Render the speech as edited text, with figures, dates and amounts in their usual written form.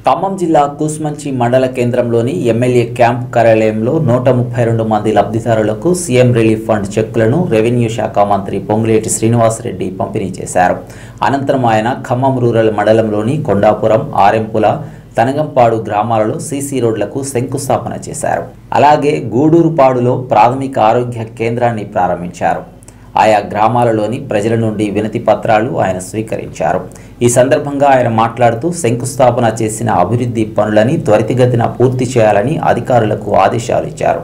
ఖమ్మం జిల్లా కూస్మంచి మండల కేంద్రంలోని ఎమ్మెల్యే క్యాంప్ కార్యాలయంలో 132 మంది లబ్ధిదారులకు సీఎం రిలీఫ్ ఫండ్ చెక్కులను రెవెన్యూ శాఖ మంత్రి పొంగులేటి శ్రీనివాసరెడ్డి పంపిణీ చేశారు. అనంతరం ఆయన ఖమ్మం రూరల్ మండలంలోని కొండాపురం, ఆరెంపుల, తనగంపాడు గ్రామాలలో సీసీ రోడ్లకు శంకుస్థాపన చేశారు. అలాగే గూడూరుపాడులో ప్రాథమిక ఆరోగ్య కేంద్రాన్ని ప్రారంభించారు. ఆయా గ్రామాలలోని ప్రజల నుండి వినతి పత్రాలు ఆయన స్వీకరించారు. ఈ సందర్భంగా ఆయన మాట్లాడుతూ శంకుస్థాపన చేసిన అభివృద్ధి పనులని త్వరితగతిన పూర్తి చేయాలని అధికారులకు ఆదేశాలు ఇచ్చారు.